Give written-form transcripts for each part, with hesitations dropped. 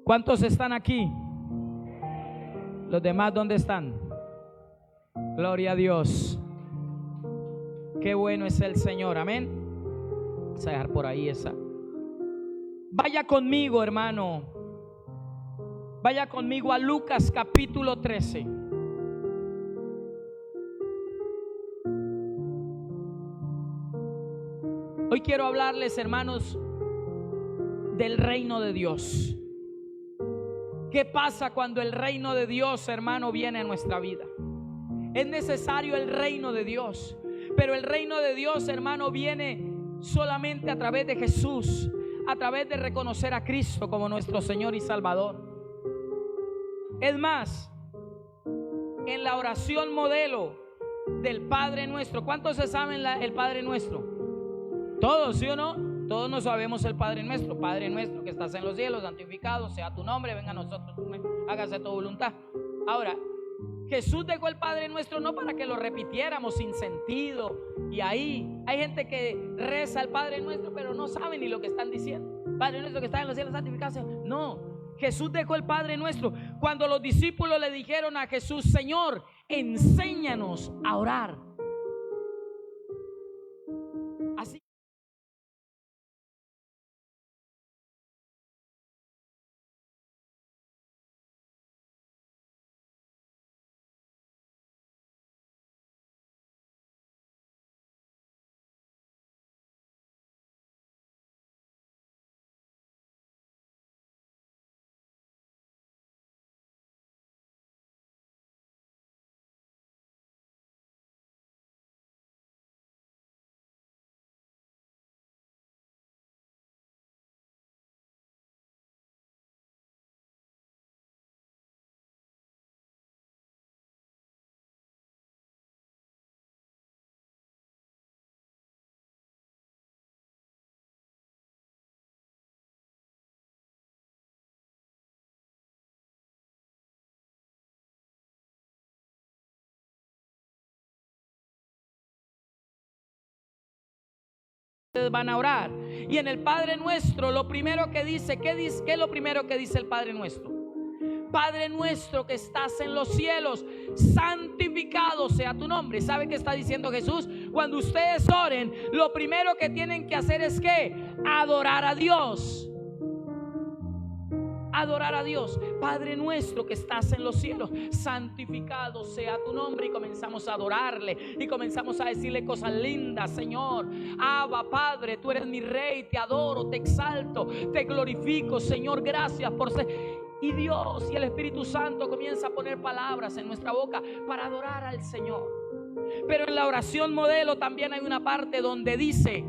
¿Cuántos están aquí? ¿Los demás dónde están? Gloria a Dios. Qué bueno es el Señor, amén. Vamos a dejar por ahí esa. Vaya conmigo, hermano. Vaya conmigo a Lucas capítulo 13. Hoy quiero hablarles, hermanos, del reino de Dios. ¿Qué pasa cuando el reino de Dios, hermano, viene a nuestra vida? Es necesario el reino de Dios, pero el reino de Dios, hermano, viene solamente a través de Jesús, a través de reconocer a Cristo como nuestro Señor y Salvador. Es más, en la oración modelo del Padre Nuestro, ¿cuántos se saben el Padre Nuestro? Todos, ¿sí o no? Todos nos sabemos el Padre Nuestro. Padre nuestro que estás en los cielos, santificado sea tu nombre, venga a nosotros, hágase tu voluntad. Ahora, Jesús dejó el Padre Nuestro no para que lo repitiéramos sin sentido. Y ahí hay gente que reza el Padre Nuestro, pero no sabe ni lo que están diciendo. Padre Nuestro que está en los cielos, santificado sea. No, Jesús dejó el Padre Nuestro. Cuando los discípulos le dijeron a Jesús: Señor, enséñanos a orar. Así van a orar. Y en el Padre Nuestro, lo primero que dice, ¿qué es lo primero que dice el Padre Nuestro? Padre nuestro que estás en los cielos, santificado sea tu nombre. ¿Sabe qué está diciendo Jesús? Cuando ustedes oren, lo primero que tienen que hacer es ¿qué? Adorar a Dios. Adorar a Dios. Padre nuestro que estás en los cielos, santificado sea tu nombre. Y comenzamos a adorarle y comenzamos a decirle cosas lindas. Señor, Abba, Padre, tú eres mi rey, te adoro, te exalto, te glorifico. Señor, gracias por ser. Y Dios y el Espíritu Santo comienza a poner palabras en nuestra boca para adorar al Señor. Pero en la oración modelo también hay una parte donde dice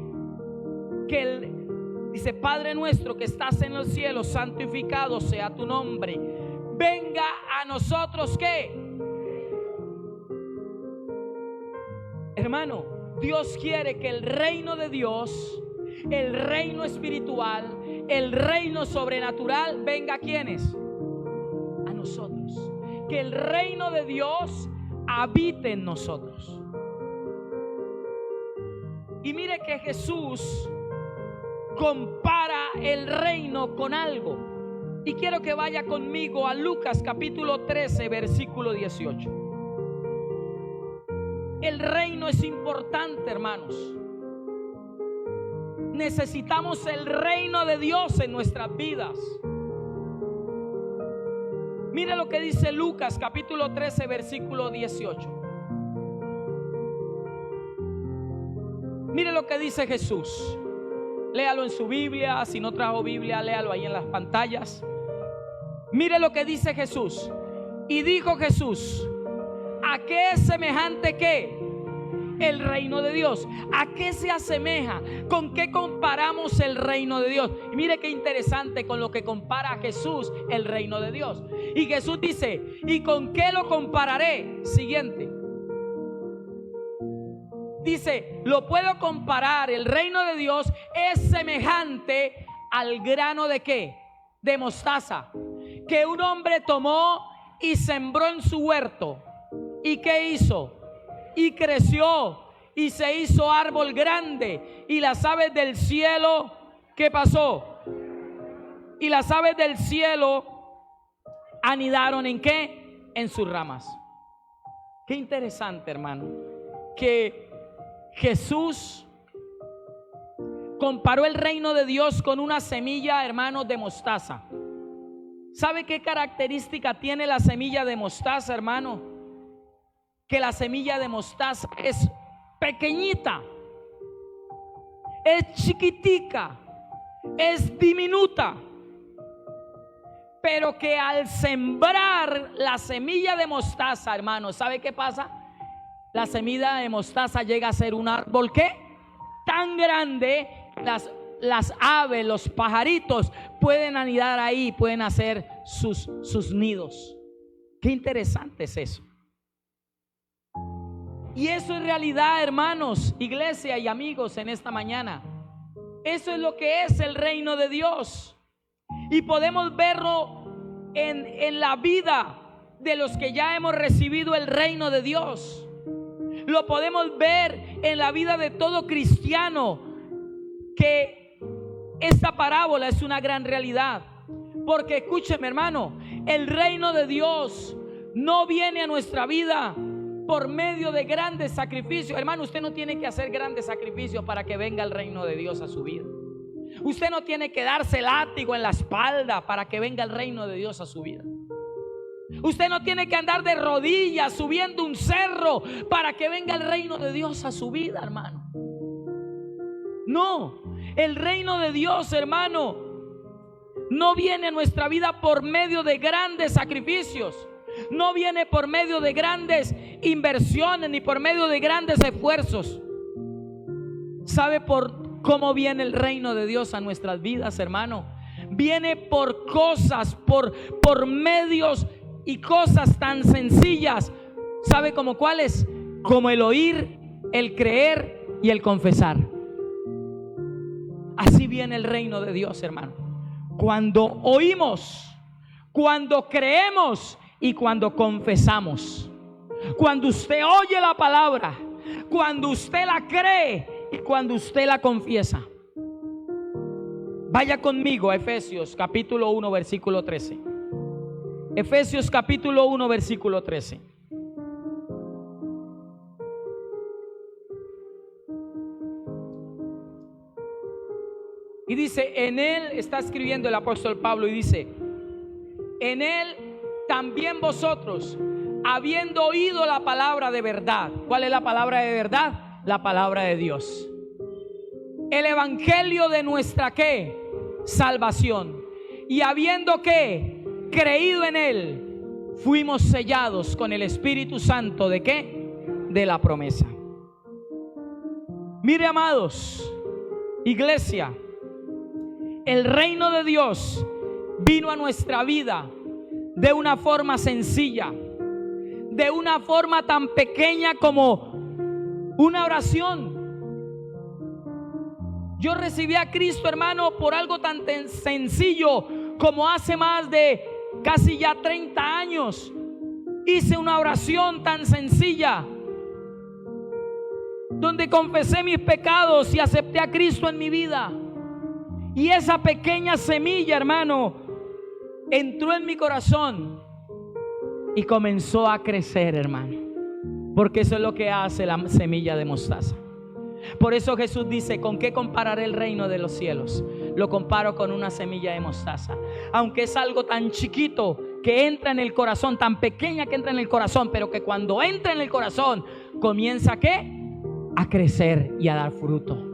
que dice: Padre nuestro que estás en los cielos, santificado sea tu nombre. Venga a nosotros ¿qué? Hermano, Dios quiere que el reino de Dios, el reino espiritual, el reino sobrenatural venga a ¿quiénes? A nosotros. Que el reino de Dios habite en nosotros. Y mire que Jesús compara el reino con algo. Y quiero que vaya conmigo a Lucas capítulo 13 versículo 18. El reino es importante, hermanos. Necesitamos el reino de Dios en nuestras vidas. Mire lo que dice Lucas capítulo 13 versículo 18. Mire lo que dice Jesús. Léalo en su Biblia. Si no trajo Biblia, léalo ahí en las pantallas. Mire lo que dice Jesús. Y dijo Jesús: ¿a qué es semejante qué? El reino de Dios. ¿A qué se asemeja? ¿Con qué comparamos el reino de Dios? Y mire qué interesante con lo que compara Jesús el reino de Dios. Y Jesús dice: ¿y con qué lo compararé? Siguiente. Dice: lo puedo comparar, el reino de Dios es semejante al grano de ¿qué? De mostaza, que un hombre tomó y sembró en su huerto. ¿Y qué hizo? Y creció y se hizo árbol grande, y las aves del cielo, ¿qué pasó? Y las aves del cielo anidaron ¿en qué? En sus ramas. Qué interesante, hermano, que Jesús comparó el reino de Dios con una semilla, hermanos, de mostaza. ¿Sabe qué característica tiene la semilla de mostaza, hermano? Que la semilla de mostaza es pequeñita. es chiquitica, es diminuta, pero que al sembrar la semilla de mostaza, hermano, ¿sabe qué pasa? La semilla de mostaza llega a ser un árbol que tan grande, las aves, los pajaritos pueden anidar ahí, pueden hacer sus nidos. Qué interesante es eso. Y eso en realidad, hermanos, iglesia y amigos, en esta mañana, eso es lo que es el reino de Dios. Y podemos verlo en la vida de los que ya hemos recibido el reino de Dios. Lo podemos ver en la vida de todo cristiano, que esta parábola es una gran realidad. Porque escúcheme, hermano, el reino de Dios no viene a nuestra vida por medio de grandes sacrificios. Hermano, usted no tiene que hacer grandes sacrificios para que venga el reino de Dios a su vida. Usted no tiene que darse látigo en la espalda para que venga el reino de Dios a su vida. Usted no tiene que andar de rodillas subiendo un cerro para que venga el reino de Dios a su vida, hermano. No, el reino de Dios, hermano, no viene a nuestra vida por medio de grandes sacrificios. No viene por medio de grandes inversiones ni por medio de grandes esfuerzos. ¿Sabe por cómo viene el reino de Dios a nuestras vidas, hermano? Viene por cosas, por medios y cosas tan sencillas. ¿Sabe como cuáles? Como el oír, el creer y el confesar. Así viene el reino de Dios, hermano. Cuando oímos, cuando creemos y cuando confesamos. Cuando usted oye la palabra, cuando usted la cree y cuando usted la confiesa. Vaya conmigo a Efesios capítulo 1 versículo 13. Efesios capítulo 1 versículo 13. Y dice, en él, está escribiendo el apóstol Pablo y dice, en él también vosotros, habiendo oído la palabra de verdad. ¿Cuál es la palabra de verdad? La palabra de Dios. El evangelio de nuestra ¿qué? Salvación. Y habiendo ¿qué? Creído en él, fuimos sellados con el Espíritu Santo ¿de qué? De la promesa. Mire, amados, iglesia, el reino de Dios vino a nuestra vida de una forma sencilla, de una forma tan pequeña como una oración. Yo recibí a Cristo, hermano, por algo tan sencillo como hace más de casi ya 30 años. Hice una oración tan sencilla donde confesé mis pecados y acepté a Cristo en mi vida. Y esa pequeña semilla, hermano, entró en mi corazón y comenzó a crecer, hermano. Porque eso es lo que hace la semilla de mostaza. Por eso Jesús dice, ¿con qué compararé el reino de los cielos? Lo comparo con una semilla de mostaza. Aunque es algo tan chiquito que entra en el corazón, tan pequeña que entra en el corazón, pero que cuando entra en el corazón comienza ¿qué? A crecer y a dar fruto.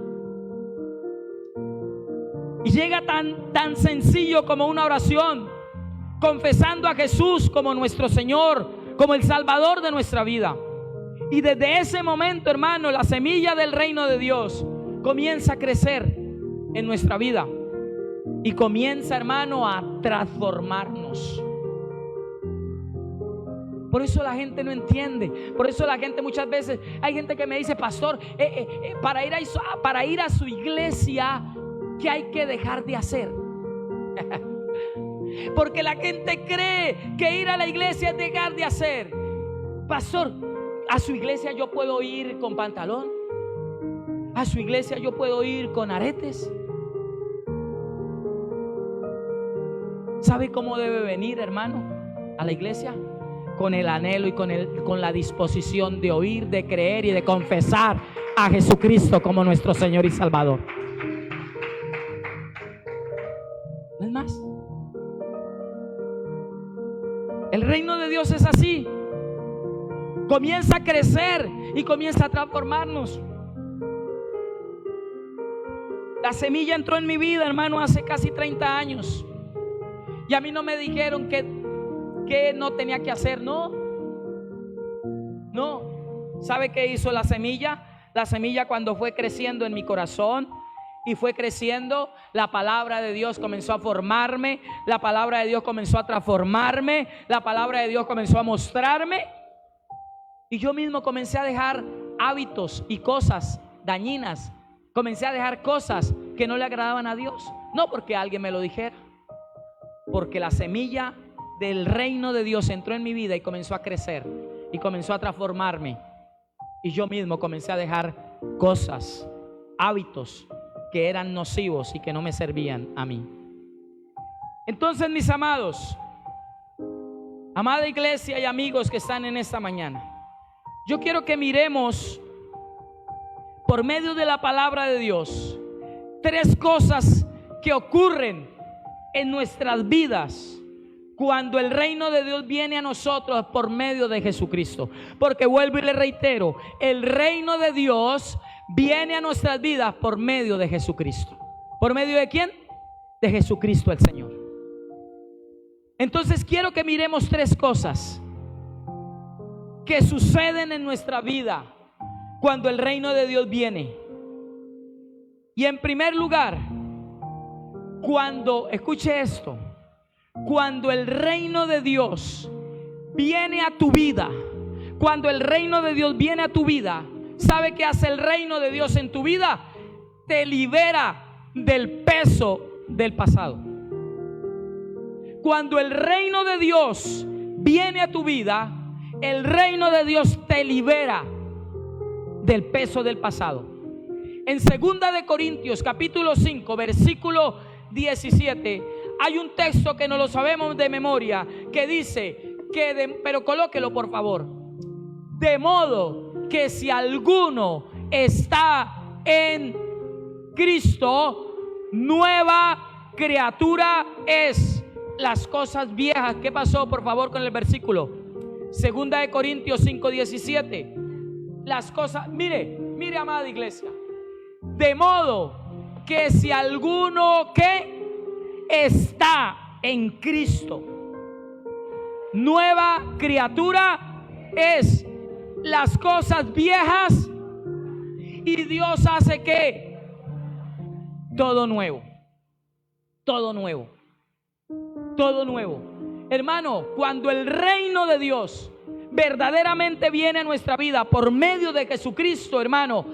Y llega tan sencillo como una oración, confesando a Jesús como nuestro Señor, como el Salvador de nuestra vida. Y desde ese momento, hermano, la semilla del reino de Dios comienza a crecer en nuestra vida. Y comienza, hermano, a transformarnos. Por eso la gente no entiende. Por eso la gente muchas veces, hay gente que me dice, pastor, para ir a su iglesia, ¿qué hay que dejar de hacer? Porque la gente cree que ir a la iglesia es dejar de hacer. Pastor, a su iglesia yo puedo ir con pantalón. A su iglesia yo puedo ir con aretes. ¿Sabe cómo debe venir, hermano, a la iglesia? Con el anhelo y con la disposición de oír, de creer y de confesar a Jesucristo como nuestro Señor y Salvador. No es más. El reino de Dios es así. Comienza a crecer y comienza a transformarnos. La semilla entró en mi vida, hermano, hace casi 30 años. Y a mí no me dijeron que no tenía que hacer. No. ¿Sabe qué hizo la semilla? La semilla, cuando fue creciendo en mi corazón y fue creciendo, la palabra de Dios comenzó a formarme. La palabra de Dios comenzó a transformarme. La palabra de Dios comenzó a mostrarme. Y yo mismo comencé a dejar hábitos y cosas dañinas. Comencé a dejar cosas que no le agradaban a Dios. No porque alguien me lo dijera, porque la semilla del reino de Dios entró en mi vida y comenzó a crecer y comenzó a transformarme. Y yo mismo comencé a dejar cosas, hábitos que eran nocivos y que no me servían a mí. Entonces, mis amados, amada iglesia y amigos que están en esta mañana, yo quiero que miremos por medio de la palabra de Dios 3 cosas que ocurren en nuestras vidas cuando el reino de Dios viene a nosotros por medio de Jesucristo. Porque vuelvo y le reitero, el reino de Dios viene a nuestras vidas por medio de Jesucristo. ¿Por medio de quién? De Jesucristo el Señor. Entonces quiero que miremos 3 cosas que suceden en nuestra vida cuando el reino de Dios viene. Y en primer lugar, cuando, escuche esto, cuando el reino de Dios viene a tu vida, cuando el reino de Dios viene a tu vida, ¿sabe qué hace el reino de Dios en tu vida? Te libera del peso del pasado. Cuando el reino de Dios viene a tu vida, el reino de Dios te libera del peso del pasado. En 2 de Corintios capítulo 5 versículo 17 hay un texto que no lo sabemos de memoria, que dice pero colóquelo por favor: de modo que si alguno está en Cristo, nueva criatura es. Las cosas viejas, ¿qué pasó por favor con el versículo? 2 de Corintios 5:17. Las cosas, mire amada iglesia, de modo que si alguno que está en Cristo, nueva criatura es. Las cosas viejas, y Dios hace que todo nuevo, todo nuevo, todo nuevo. Hermano, cuando el reino de Dios verdaderamente viene a nuestra vida por medio de Jesucristo, hermano,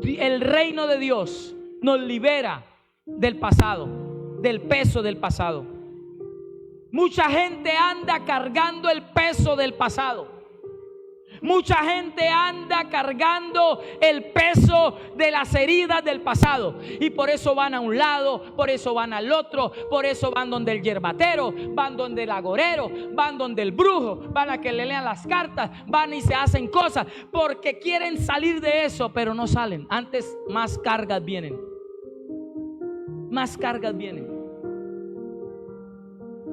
el reino de Dios nos libera del pasado, del peso del pasado. Mucha gente anda cargando el peso del pasado. Mucha gente anda cargando el peso de las heridas del pasado, y por eso van a un lado, por eso van al otro, por eso van donde el yerbatero, van donde el agorero, van donde el brujo, van a que le lean las cartas, van y se hacen cosas porque quieren salir de eso, pero no salen. Antes más cargas vienen, más cargas vienen.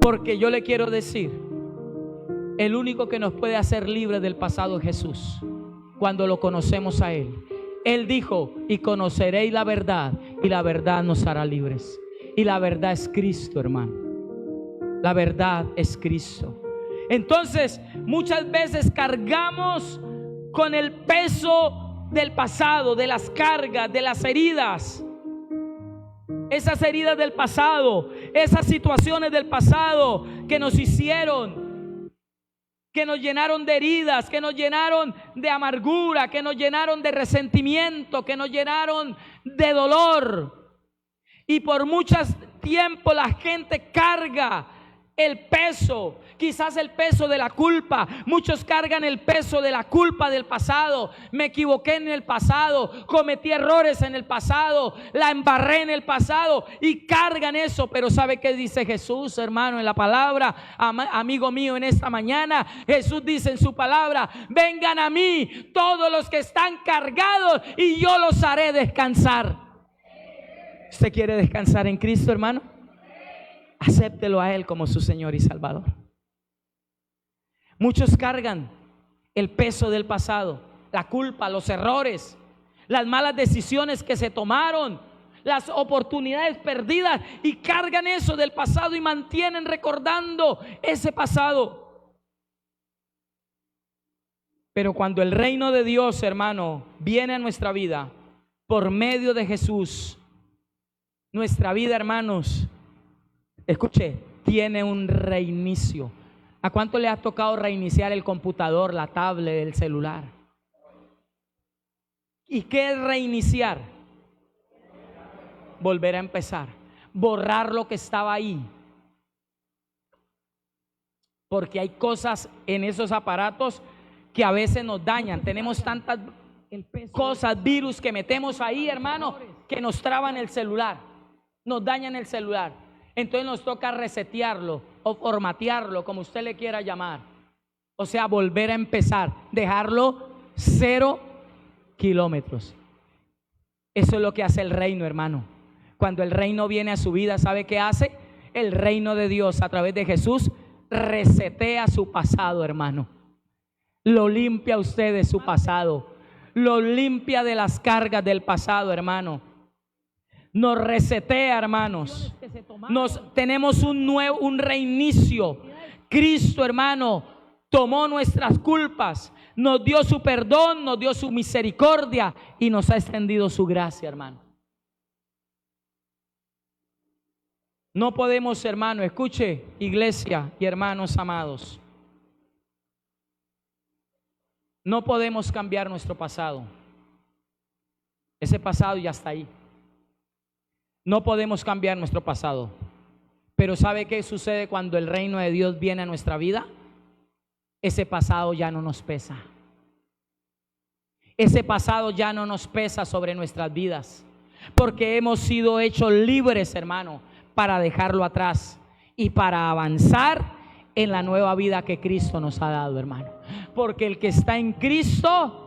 Porque yo le quiero decir, el único que nos puede hacer libres del pasado es Jesús, cuando lo conocemos a Él. Él dijo: y conoceréis la verdad, y la verdad nos hará libres. Y la verdad es Cristo, hermano. La verdad es Cristo. Entonces, muchas veces cargamos con el peso del pasado, de las cargas, de las heridas. Esas heridas del pasado, esas situaciones del pasado que nos hicieron, que nos llenaron de heridas, que nos llenaron de amargura, que nos llenaron de resentimiento, que nos llenaron de dolor. Y por mucho tiempo la gente carga el peso, quizás el peso de la culpa. Muchos cargan el peso de la culpa del pasado. Me equivoqué en el pasado, cometí errores en el pasado, la embarré en el pasado, y cargan eso. Pero ¿sabe qué dice Jesús, hermano, en la palabra? Amigo mío, en esta mañana Jesús dice en su palabra: vengan a mí todos los que están cargados y yo los haré descansar. ¿Usted quiere descansar en Cristo, hermano? Acéptelo a Él como su Señor y Salvador. Muchos cargan el peso del pasado, la culpa, los errores, las malas decisiones que se tomaron, las oportunidades perdidas, y cargan eso del pasado y mantienen recordando ese pasado. Pero cuando el reino de Dios, hermano, viene a nuestra vida por medio de Jesús, nuestra vida, hermanos, escuche, tiene un reinicio. ¿A cuánto le ha tocado reiniciar el computador, la tablet, el celular? ¿Y qué es reiniciar? Volver a empezar, borrar lo que estaba ahí. Porque hay cosas en esos aparatos que a veces nos dañan. Tenemos tantas cosas, virus que metemos ahí, hermano, que nos traban el celular, nos dañan el celular. Entonces nos toca resetearlo o formatearlo, como usted le quiera llamar. O sea, volver a empezar, dejarlo 0 kilómetros. Eso es lo que hace el reino, hermano. Cuando el reino viene a su vida, ¿sabe qué hace? El reino de Dios a través de Jesús resetea su pasado, hermano. Lo limpia usted de su pasado, lo limpia de las cargas del pasado, hermano. Nos resetea, hermanos. Tenemos un reinicio. Cristo, hermano, tomó nuestras culpas, nos dio su perdón, nos dio su misericordia y nos ha extendido su gracia, hermano. No podemos, hermano, escuche, iglesia y hermanos amados, no podemos cambiar nuestro pasado. Ese pasado ya está ahí. No podemos cambiar nuestro pasado. Pero ¿sabe qué sucede cuando el reino de Dios viene a nuestra vida? Ese pasado ya no nos pesa. Ese pasado ya no nos pesa sobre nuestras vidas, porque hemos sido hechos libres, hermano, para dejarlo atrás y para avanzar en la nueva vida que Cristo nos ha dado, hermano. Porque el que está en Cristo,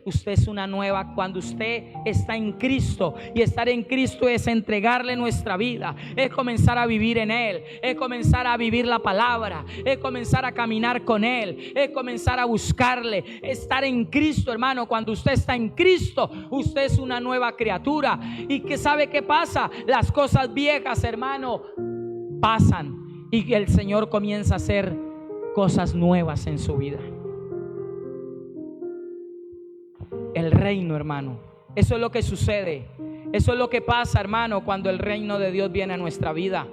usted es una nueva. Cuando usted está en Cristo, y estar en Cristo es entregarle nuestra vida, es comenzar a vivir en Él, es comenzar a vivir la palabra, es comenzar a caminar con Él, es comenzar a buscarle. Estar en Cristo, hermano, cuando usted está en Cristo, usted es una nueva criatura. ¿Y qué sabe qué pasa? Las cosas viejas, hermano, pasan y el Señor comienza a hacer cosas nuevas en su vida. El reino, hermano, eso es lo que sucede. Eso es lo que pasa, hermano, cuando el reino de Dios viene a nuestra vida.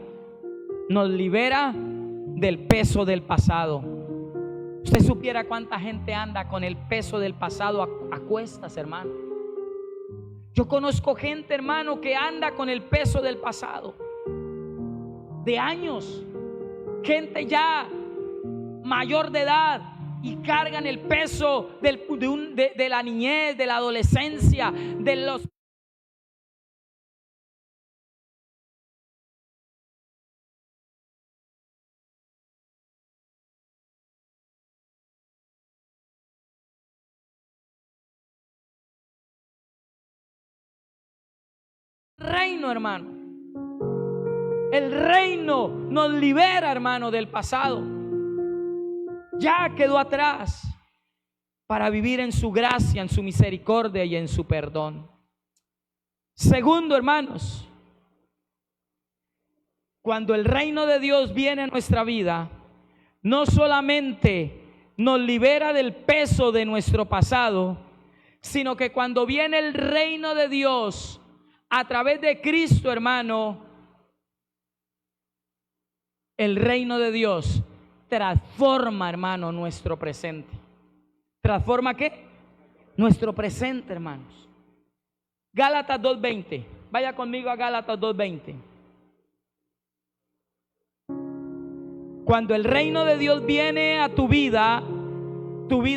Nos libera del peso del pasado. Usted supiera cuánta gente anda con el peso del pasado a cuestas, hermano. Yo conozco gente, hermano, que anda con el peso del pasado de años. Gente ya mayor de edad, y cargan el peso de la niñez, de la adolescencia, de los reino, hermano. El reino nos libera, hermano, del pasado. Ya quedó atrás para vivir en su gracia, en su misericordia y en su perdón. Segundo, hermanos, cuando el reino de Dios viene a nuestra vida, no solamente nos libera del peso de nuestro pasado, sino que cuando viene el reino de Dios a través de Cristo, hermano, el reino de Dios transforma, hermano, nuestro presente. ¿Transforma qué? Nuestro presente, hermanos. Gálatas 2:20. Vaya conmigo a Gálatas 2:20. Cuando el reino de Dios viene a tu vida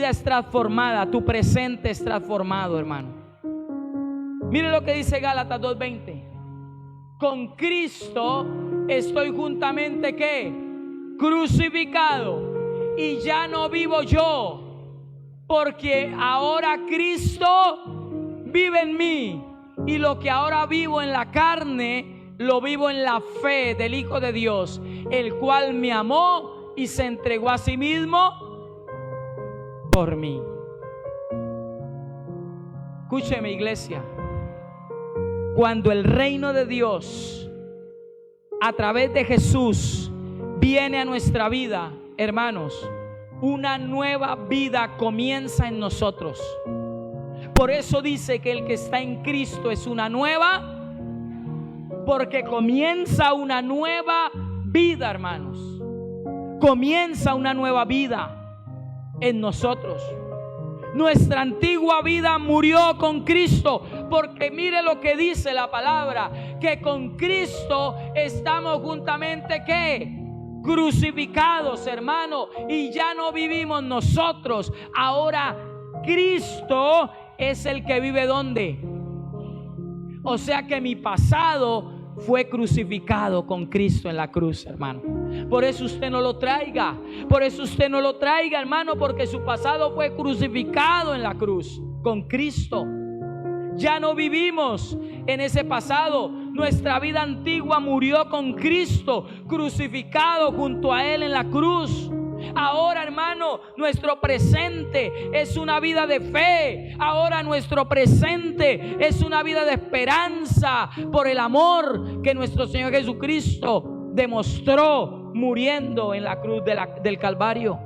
es transformada, tu presente es transformado, hermano. Mire lo que dice Gálatas 2:20. Con Cristo estoy juntamente ¿qué? Crucificado, y ya no vivo yo, porque ahora Cristo vive en mí, y lo que ahora vivo en la carne lo vivo en la fe del Hijo de Dios, el cual me amó y se entregó a sí mismo por mí. Escúcheme, iglesia, cuando el reino de Dios a través de Jesús viene a nuestra vida, hermanos, una nueva vida comienza en nosotros. Por eso dice que el que está en Cristo es una nueva, porque comienza una nueva vida, hermanos. Comienza una nueva vida en nosotros. Nuestra antigua vida murió con Cristo, porque mire lo que dice la palabra, que con Cristo estamos juntamente, ¿qué? Crucificados, hermano, y ya no vivimos nosotros. Ahora Cristo es el que vive, ¿dónde? O sea que mi pasado fue crucificado con Cristo en la cruz, hermano. Por eso usted no lo traiga. Por eso usted no lo traiga, hermano, porque su pasado fue crucificado en la cruz con Cristo. Ya no vivimos en ese pasado. Nuestra vida antigua murió con Cristo, crucificado junto a Él en la cruz. Ahora, hermano, nuestro presente es una vida de fe. Ahora nuestro presente es una vida de esperanza por el amor que nuestro Señor Jesucristo demostró muriendo en la cruz del Calvario.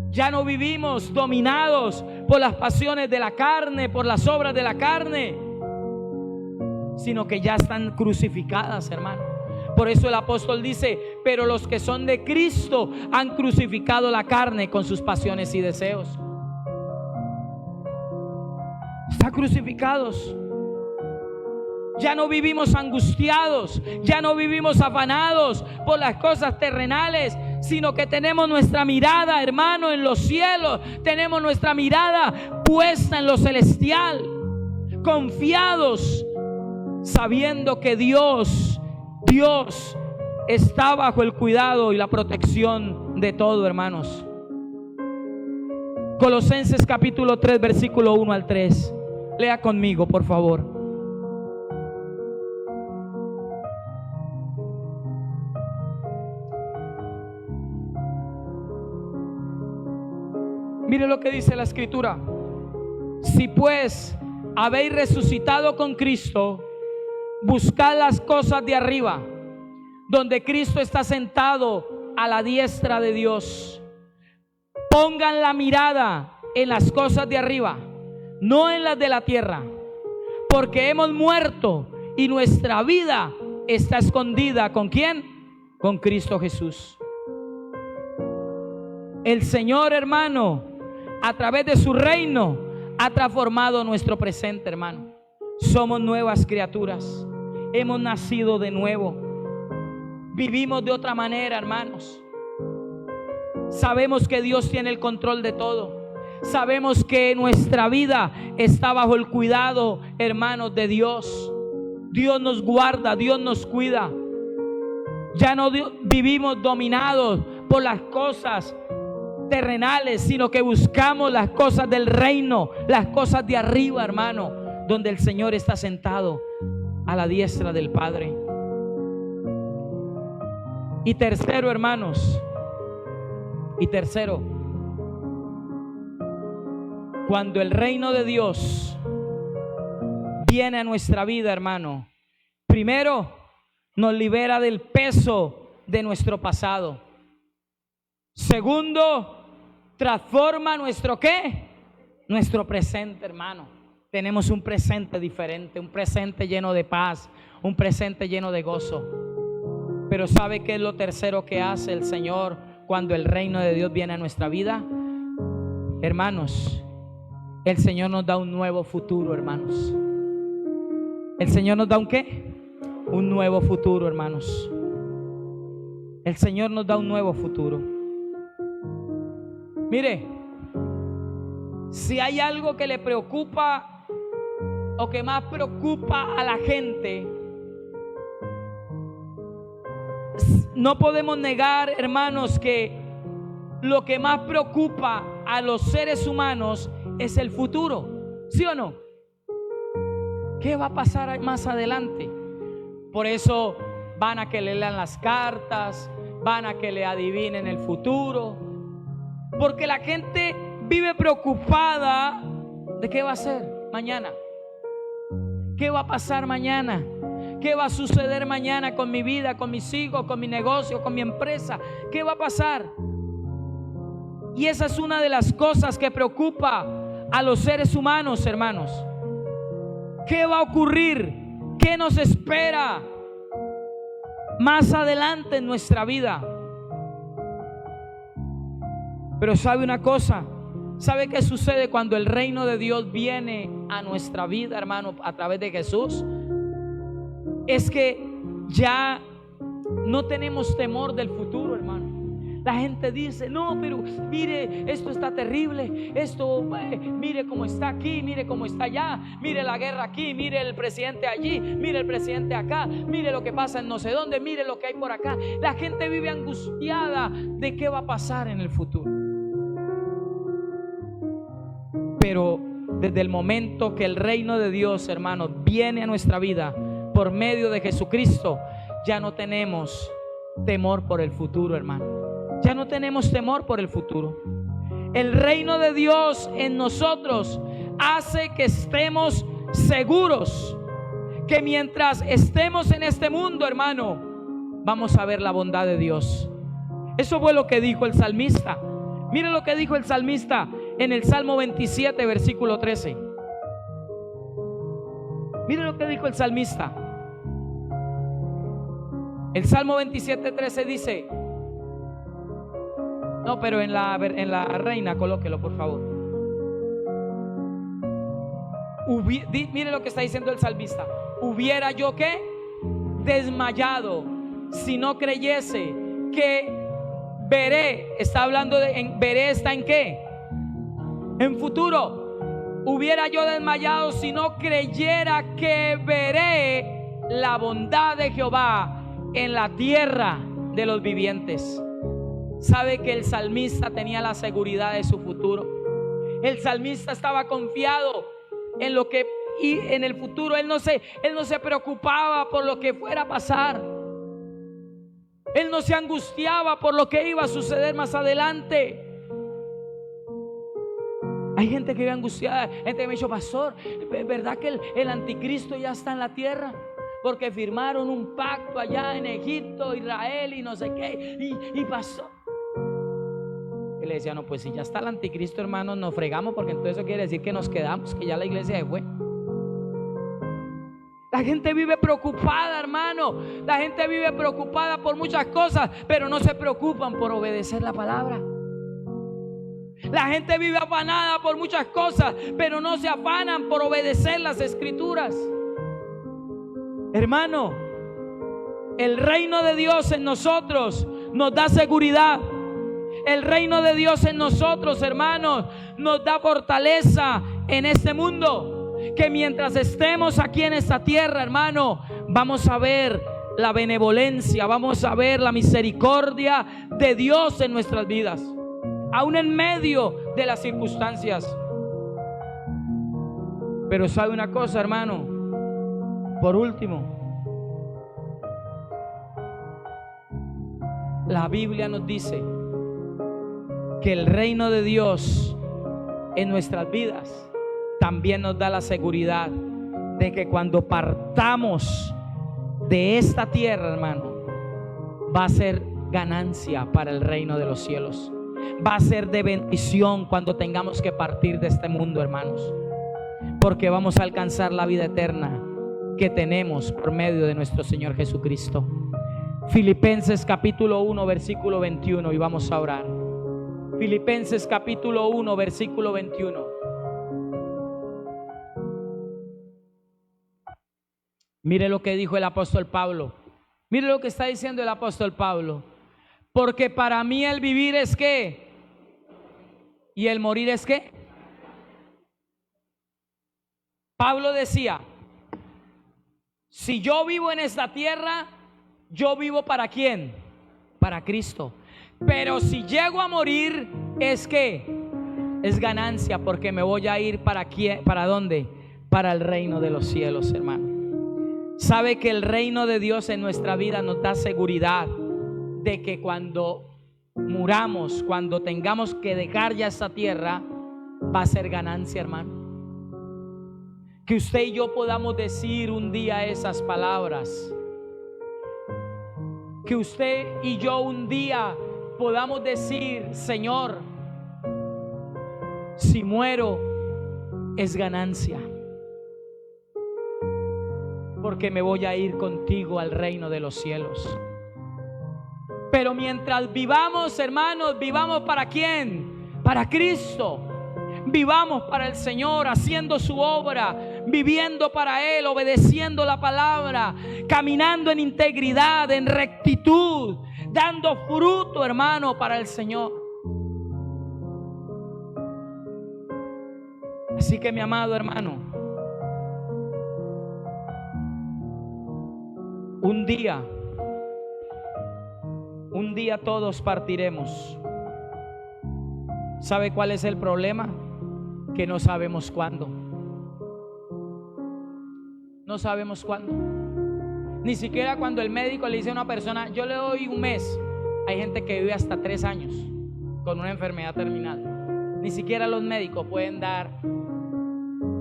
Ya no vivimos dominados por las pasiones de la carne, por las obras de la carne, sino que ya están crucificadas, hermano. Por eso el apóstol dice: pero los que son de Cristo han crucificado la carne con sus pasiones y deseos. Están crucificados. Ya no vivimos angustiados, ya no vivimos afanados por las cosas terrenales, sino que tenemos nuestra mirada, hermano, en los cielos. Tenemos nuestra mirada puesta en lo celestial, confiados, sabiendo que Dios está bajo el cuidado y la protección de todo, hermanos. Colosenses capítulo 3, versículo 1 al 3. Lea conmigo, por favor. Mire lo que dice la escritura: si pues habéis resucitado con Cristo, buscad las cosas de arriba, donde Cristo está sentado a la diestra de Dios. Pongan la mirada en las cosas de arriba, no en las de la tierra, porque hemos muerto y nuestra vida está escondida. ¿Con quién? Con Cristo Jesús. El Señor, hermano, a través de su reino, ha transformado nuestro presente, hermano. Somos nuevas criaturas. Hemos nacido de nuevo. Vivimos de otra manera, hermanos. Sabemos que Dios tiene el control de todo. Sabemos que nuestra vida está bajo el cuidado, hermanos, de Dios. Dios nos guarda, Dios nos cuida. Ya no vivimos dominados por las cosas terrenales, sino que buscamos las cosas del reino, las cosas de arriba, hermano, donde el Señor está sentado a la diestra del Padre. Y tercero, hermanos, cuando el reino de Dios viene a nuestra vida, hermano, primero nos libera del peso de nuestro pasado. Segundo, transforma nuestro ¿qué? Nuestro presente, hermano. Tenemos un presente diferente, un presente lleno de paz, un presente lleno de gozo. Pero ¿sabe qué es lo tercero que hace el Señor cuando el reino de Dios viene a nuestra vida? Hermanos, el Señor nos da un nuevo futuro, hermanos. El Señor nos da un ¿qué? Un nuevo futuro, hermanos. El Señor nos da un nuevo futuro. Mire, si hay algo que le preocupa o que más preocupa a la gente, no podemos negar, hermanos, que lo que más preocupa a los seres humanos es el futuro. ¿Sí o no? ¿Qué va a pasar más adelante? Por eso van a que le lean las cartas, van a que le adivinen el futuro, porque la gente vive preocupada de qué va a ser mañana, ¿Qué va a pasar mañana? ¿Qué va a suceder mañana con mi vida, con mis hijos, con mi negocio, con mi empresa? ¿Qué va a pasar? Y esa es una de las cosas que preocupa a los seres humanos, hermanos. ¿Qué va a ocurrir? ¿Qué nos espera más adelante en nuestra vida? Pero ¿sabe una cosa? ¿Sabe qué sucede cuando el reino de Dios viene a nuestra vida, hermano, a través de Jesús? Es que ya no tenemos temor del futuro, hermano. La gente dice: no, pero mire, esto está terrible, esto, mire cómo está aquí, mire cómo está allá, mire la guerra aquí, mire el presidente allí, mire el presidente acá, mire lo que pasa en no sé dónde, mire lo que hay por acá. La gente vive angustiada de qué va a pasar en el futuro. Pero desde el momento que el reino de Dios, hermano, viene a nuestra vida por medio de Jesucristo, ya no tenemos temor por el futuro, hermano. Ya no tenemos temor por el futuro. El reino de Dios en nosotros hace que estemos seguros que mientras estemos en este mundo, hermano, vamos a ver la bondad de Dios. Eso fue lo que dijo el salmista. Mire lo que dijo el salmista en el Salmo 27, versículo 13. Mire lo que dijo el salmista. El Salmo 27, 13 dice, no, pero en la Reina, colóquelo por favor. Mire lo que está diciendo el salmista. Hubiera yo ¿qué? Desmayado si no creyese que veré. Está hablando de veré, está en ¿qué? En futuro. Hubiera yo desmayado si no creyera que veré la bondad de Jehová en la tierra de los vivientes. Sabe que el salmista tenía la seguridad de su futuro. El salmista estaba confiado en lo que y en el futuro. Él no se preocupaba por lo que fuera a pasar. Él no se angustiaba por lo que iba a suceder más adelante. Hay gente que vive angustiada, gente que me ha dicho: pastor, ¿verdad que el anticristo ya está en la tierra? Porque firmaron un pacto allá en Egipto, Israel y no sé qué, y pasó. Y le decía: no, pues si ya está el anticristo, hermanos, nos fregamos, porque entonces eso quiere decir que nos quedamos, que ya la iglesia se fue. La gente vive preocupada, hermano. La gente vive preocupada por muchas cosas, pero no se preocupan por obedecer la palabra. La gente vive afanada por muchas cosas, pero no se afanan por obedecer las escrituras. Hermano, el reino de Dios en nosotros nos da seguridad. El reino de Dios en nosotros, hermanos, nos da fortaleza en este mundo. Que mientras estemos aquí en esta tierra, hermano, vamos a ver la benevolencia, vamos a ver la misericordia de Dios en nuestras vidas, aún en medio de las circunstancias. Pero sabe una cosa, hermano, por último, la Biblia nos dice que el reino de Dios en nuestras vidas también nos da la seguridad de que cuando partamos de esta tierra, hermano, va a ser ganancia para el reino de los cielos. Va a ser de bendición cuando tengamos que partir de este mundo, hermanos, porque vamos a alcanzar la vida eterna que tenemos por medio de nuestro Señor Jesucristo. Filipenses capítulo 1 versículo 21, y vamos a orar. Filipenses capítulo 1 versículo 21. Mire lo que dijo el apóstol Pablo. Mire lo que está diciendo el apóstol Pablo. Porque para mí el vivir es ¿qué? Y el morir es ¿qué? Pablo decía: si yo vivo en esta tierra, yo vivo ¿para quién? Para Cristo. Pero si llego a morir, es ¿qué? Es ganancia, porque me voy a ir ¿para quién? ¿Para dónde? Para el reino de los cielos, hermano. Sabe que el reino de Dios en nuestra vida nos da seguridad de que cuando muramos, cuando tengamos que dejar ya esta tierra, va a ser ganancia, hermano. Que usted y yo podamos decir un día esas palabras. Que usted y yo un día podamos decir: Señor, si muero es ganancia, porque me voy a ir contigo al reino de los cielos. Pero mientras vivamos, hermanos, vivamos ¿para quién? Para Cristo. Vivamos para el Señor, haciendo su obra, viviendo para Él, obedeciendo la palabra, caminando en integridad, en rectitud, dando fruto, hermano, para el Señor. Así que, mi amado hermano, un día todos partiremos. ¿Sabe cuál es el problema? Que no sabemos cuándo. No sabemos cuándo. Ni siquiera cuando el médico le dice a una persona: yo le doy un mes. Hay gente que vive hasta 3 años con una enfermedad terminal. Ni siquiera los médicos pueden dar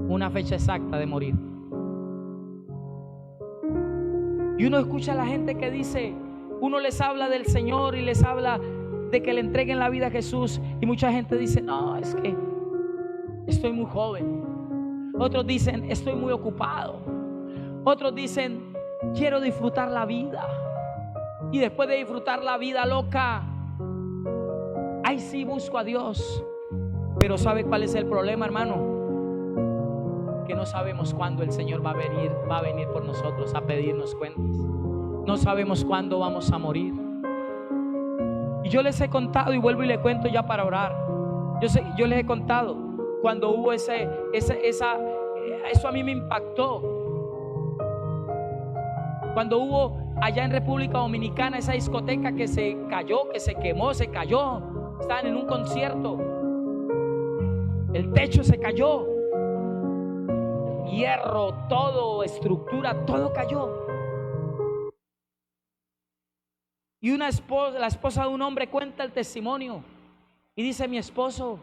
una fecha exacta de morir. Y uno escucha a la gente que dice, uno les habla del Señor y les habla de que le entreguen la vida a Jesús, y mucha gente dice: no, es que estoy muy joven. Otros dicen: estoy muy ocupado. Otros dicen: quiero disfrutar la vida. Y después de disfrutar la vida loca, ahí sí busco a Dios. Pero ¿sabe cuál es el problema, hermano? Que no sabemos cuándo el Señor va a venir por nosotros a pedirnos cuentas. No sabemos cuándo vamos a morir. Y yo les he contado, y vuelvo y le cuento ya para orar. Yo les he contado cuando hubo eso a mí me impactó. Cuando hubo allá en República Dominicana esa discoteca que se cayó, que se quemó, se cayó. Estaban en un concierto. El techo se cayó. Hierro, todo, estructura, todo cayó. Y la esposa de un hombre cuenta el testimonio y dice: mi esposo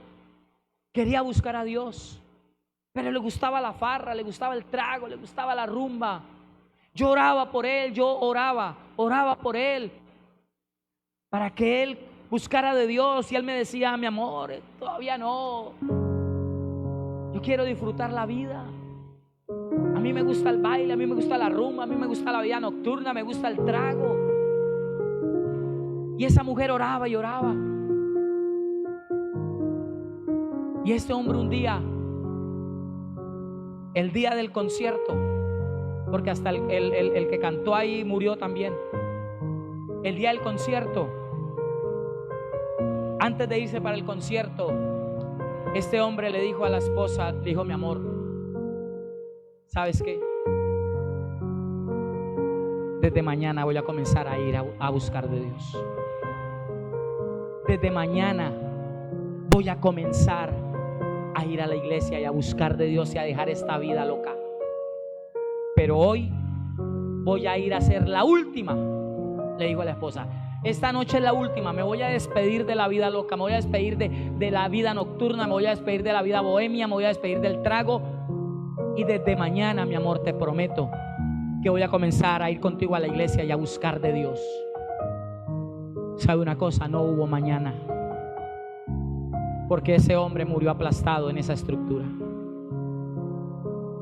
quería buscar a Dios, pero le gustaba la farra, le gustaba el trago, le gustaba la rumba. Yo oraba por él, oraba por él para que él buscara de Dios, y él me decía: mi amor, todavía no, yo quiero disfrutar la vida. A mí me gusta el baile, a mí me gusta la rumba, a mí me gusta la vida nocturna, me gusta el trago. Y esa mujer oraba y oraba. Y este hombre un día, el día del concierto, porque hasta el que cantó ahí murió también. El día del concierto, antes de irse para el concierto, este hombre le dijo a la esposa, le dijo: mi amor, ¿sabes qué? Desde mañana voy a comenzar a ir a buscar de Dios. Desde mañana voy a comenzar a ir a la iglesia y a buscar de Dios y a dejar esta vida loca. Pero hoy voy a ir a hacer la última, le dijo a la esposa. Esta noche es la última, me voy a despedir de la vida loca, me voy a despedir de la vida nocturna, me voy a despedir de la vida bohemia, me voy a despedir del trago. Y desde mañana, mi amor, te prometo que voy a comenzar a ir contigo a la iglesia y a buscar de Dios. ¿Sabe una cosa? No hubo mañana, porque ese hombre murió aplastado en esa estructura.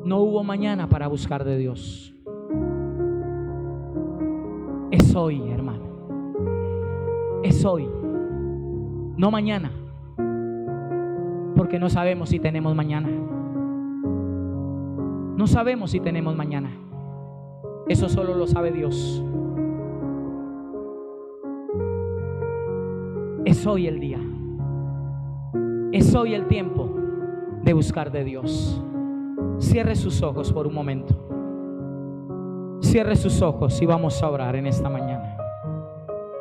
No hubo mañana para buscar de Dios. Es hoy, hermano. Es hoy, no mañana, porque no sabemos si tenemos mañana. No sabemos si tenemos mañana. Eso solo lo sabe Dios. Es hoy el día. Es hoy el tiempo de buscar de Dios. Cierre sus ojos por un momento. Cierre sus ojos y vamos a orar en esta mañana.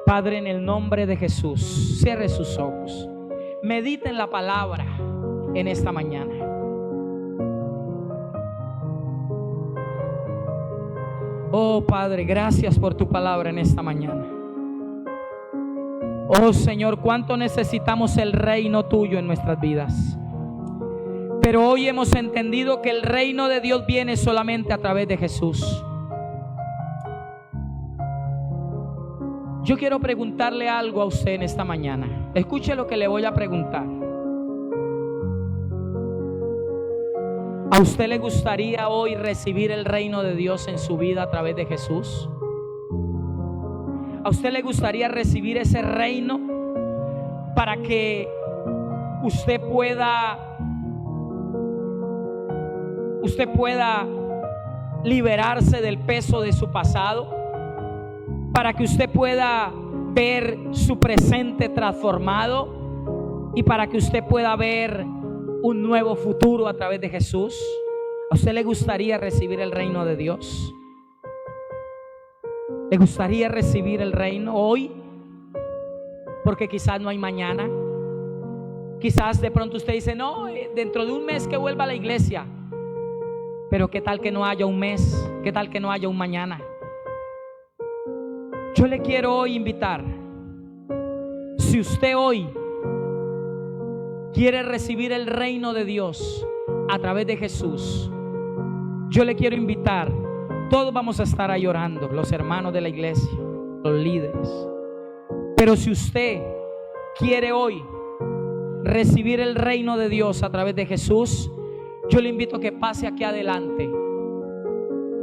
Padre, en el nombre de Jesús, cierre sus ojos. Mediten la palabra en esta mañana. Oh Padre, gracias por tu palabra en esta mañana. Oh Señor, cuánto necesitamos el reino tuyo en nuestras vidas. Pero hoy hemos entendido que el reino de Dios viene solamente a través de Jesús. Yo quiero preguntarle algo a usted en esta mañana. Escuche lo que le voy a preguntar. ¿A usted le gustaría hoy recibir el reino de Dios en su vida a través de Jesús? ¿A usted le gustaría recibir ese reino para que usted pueda liberarse del peso de su pasado? Para que usted pueda ver su presente transformado y para que usted pueda ver un nuevo futuro a través de Jesús. ¿A usted le gustaría recibir el reino de Dios? ¿Le gustaría recibir el reino hoy? Porque quizás no hay mañana. Quizás de pronto usted dice, no, dentro de un mes que vuelva a la iglesia. Pero ¿qué tal que no haya un mes? ¿Qué tal que no haya un mañana? Yo le quiero hoy invitar. Si usted hoy quiere recibir el reino de Dios a través de Jesús, yo le quiero invitar. Todos vamos a estar ahí orando, los hermanos de la iglesia, los líderes. Pero si usted quiere hoy recibir el reino de Dios a través de Jesús, yo le invito a que pase aquí adelante.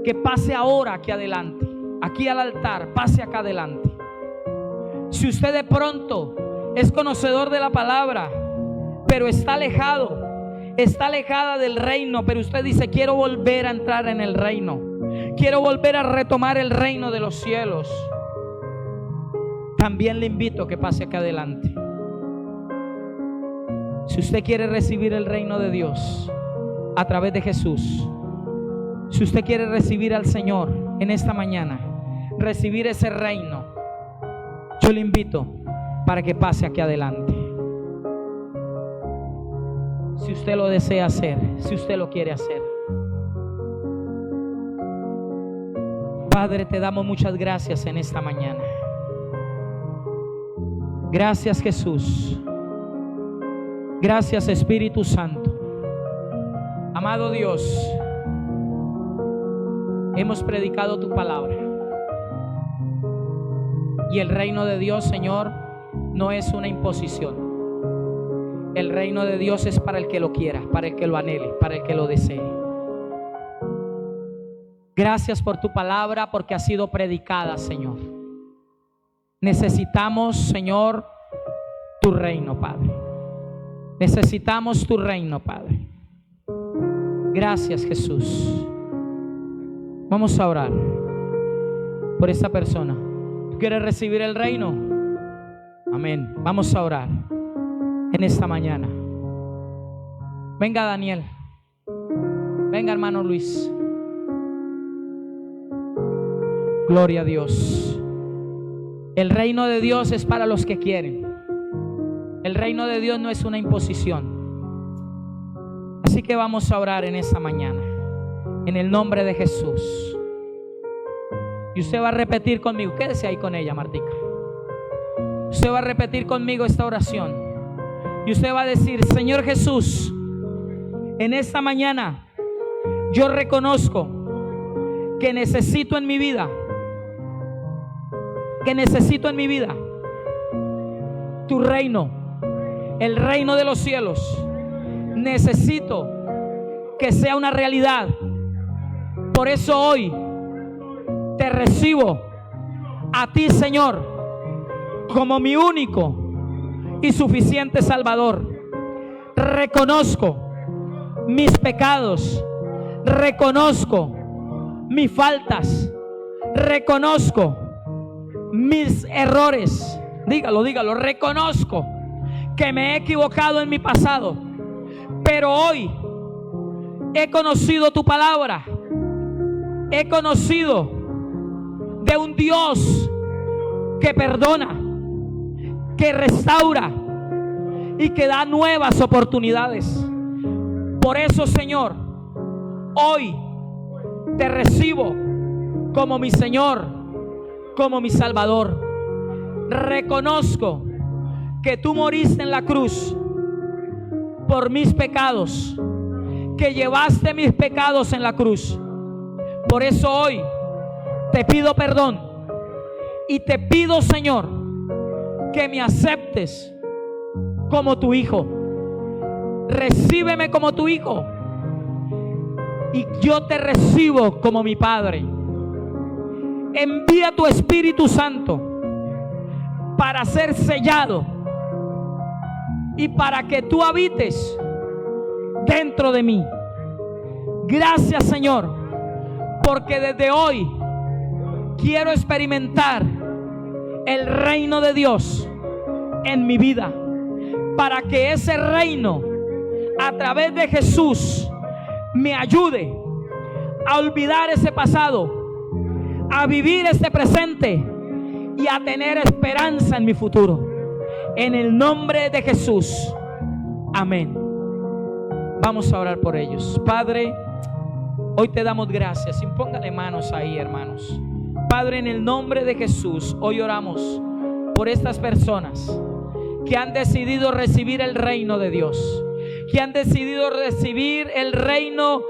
Que pase ahora aquí adelante, aquí al altar, pase acá adelante. Si usted de pronto es conocedor de la palabra, pero está alejada del reino, pero usted dice, quiero volver a entrar en el reino, quiero volver a retomar el reino de los cielos, también le invito a que pase acá adelante. Si usted quiere recibir el reino de Dios a través de Jesús, si usted quiere recibir al Señor en esta mañana, recibir ese reino, yo le invito para que pase aquí adelante. Si usted lo desea hacer, si usted lo quiere hacer. Padre, te damos muchas gracias en esta mañana. Gracias, Jesús. Gracias, Espíritu Santo. Amado Dios, hemos predicado tu palabra. Y el reino de Dios, Señor, no es una imposición. El reino de Dios es para el que lo quiera, para el que lo anhele, para el que lo desee. Gracias por tu palabra, porque ha sido predicada, Señor. Necesitamos, Señor, tu reino, Padre. Necesitamos tu reino, Padre. Gracias, Jesús. Vamos a orar por esta persona. ¿Tú quieres recibir el reino? Amén. Vamos a orar en esta mañana. Venga, Daniel. Venga, hermano Luis. Gloria a Dios. El reino de Dios es para los que quieren. El reino de Dios no es una imposición. Así que vamos a orar en esta mañana, en el nombre de Jesús. Y usted va a repetir conmigo. Quédese ahí con ella, Martica. Usted va a repetir conmigo esta oración. Y usted va a decir: Señor Jesús, en esta mañana yo reconozco que necesito en mi vida, tu reino, el reino de los cielos. Necesito que sea una realidad. Por eso hoy te recibo a ti, Señor, como mi único y suficiente Salvador. Reconozco mis pecados, reconozco mis faltas, reconozco mis errores. Dígalo, reconozco que me he equivocado en mi pasado, pero hoy he conocido tu palabra. He conocido de un Dios que perdona, que restaura y que da nuevas oportunidades. Por eso, Señor, hoy te recibo como mi Señor, como mi Salvador. Reconozco que tú moriste en la cruz por mis pecados que llevaste mis pecados en la cruz. Por eso hoy te pido perdón y te pido, Señor, que me aceptes como tu hijo. Recíbeme como tu hijo y yo te recibo como mi Padre. Envía tu Espíritu Santo para ser sellado y para que tú habites dentro de mí. Gracias, Señor, porque desde hoy quiero experimentar el reino de Dios en mi vida, para que ese reino a través de Jesús me ayude a olvidar ese pasado, a vivir este presente y a tener esperanza en mi futuro. En el nombre de Jesús, amén. Vamos a orar por ellos. Padre, hoy te damos gracias. Impóngale manos ahí, hermanos. Padre, en el nombre de Jesús, hoy oramos por estas personas que han decidido recibir el reino de Dios, que han decidido recibir el reino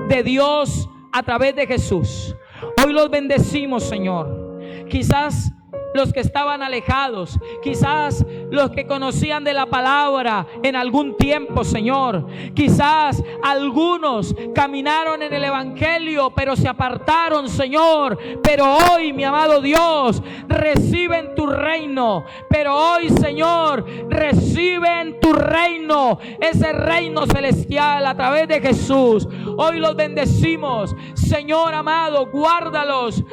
de Dios a través de Jesús. Hoy los bendecimos, Señor. Quizás los que estaban alejados, quizás los que conocían de la palabra en algún tiempo, Señor, quizás algunos caminaron en el evangelio pero se apartaron, Señor, pero hoy, mi amado Dios, reciben tu reino. Pero hoy, Señor, reciben tu reino, ese reino celestial a través de Jesús. Hoy los bendecimos, Señor amado, guárdalos,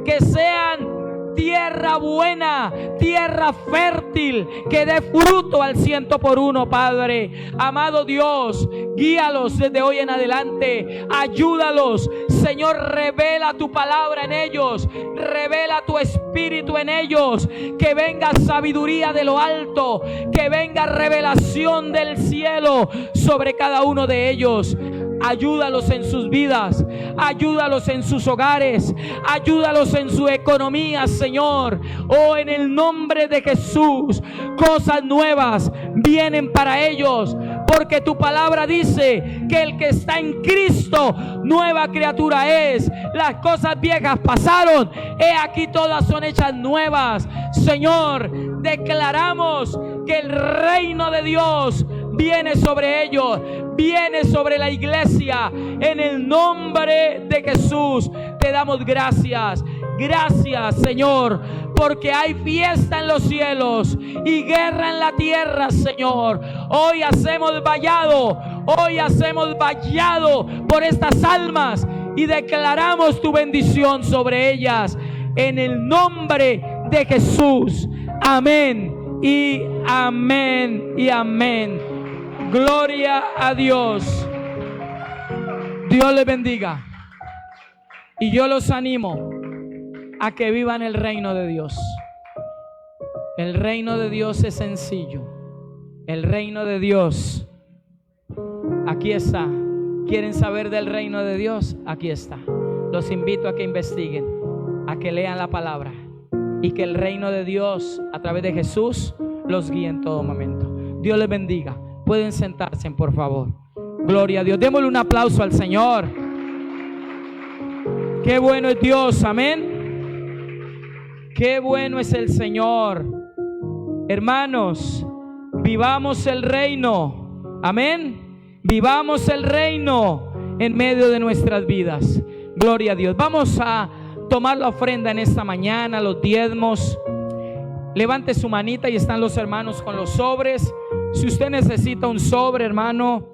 que sean tierra buena, tierra fértil, que dé fruto al 100%, Padre. Amado Dios, guíalos desde hoy en adelante, ayúdalos, Señor, revela tu palabra en ellos, revela tu espíritu en ellos, que venga sabiduría de lo alto, que venga revelación del cielo sobre cada uno de ellos. Ayúdalos en sus vidas, ayúdalos en sus hogares, ayúdalos en su economía, Señor. Oh, en el nombre de Jesús, cosas nuevas vienen para ellos, porque tu palabra dice que el que está en Cristo, nueva criatura es. Las cosas viejas pasaron, he aquí todas son hechas nuevas. Señor, declaramos que el reino de Dios viene sobre ellos, viene sobre la iglesia. En el nombre de Jesús te damos gracias. Gracias, Señor, porque hay fiesta en los cielos y guerra en la tierra, Señor. Hoy hacemos vallado por estas almas y declaramos tu bendición sobre ellas. En el nombre de Jesús. Amén y amén y amén. Gloria a Dios. Dios les bendiga. Y yo los animo a que vivan el reino de Dios. El reino de Dios es sencillo. El reino de Dios, aquí está. ¿Quieren saber del reino de Dios? Aquí está. Los invito a que investiguen, a que lean la palabra y que el reino de Dios a través de Jesús los guíe en todo momento. Dios les bendiga. Pueden sentarse, por favor. Gloria a Dios. Démosle un aplauso al Señor. Qué bueno es Dios, amén. Qué bueno es el Señor. Hermanos, vivamos el reino, amén. Vivamos el reino en medio de nuestras vidas. Gloria a Dios. Vamos a tomar la ofrenda en esta mañana, los diezmos. Levante su manita y están los hermanos con los sobres. Si usted necesita un sobre, hermano.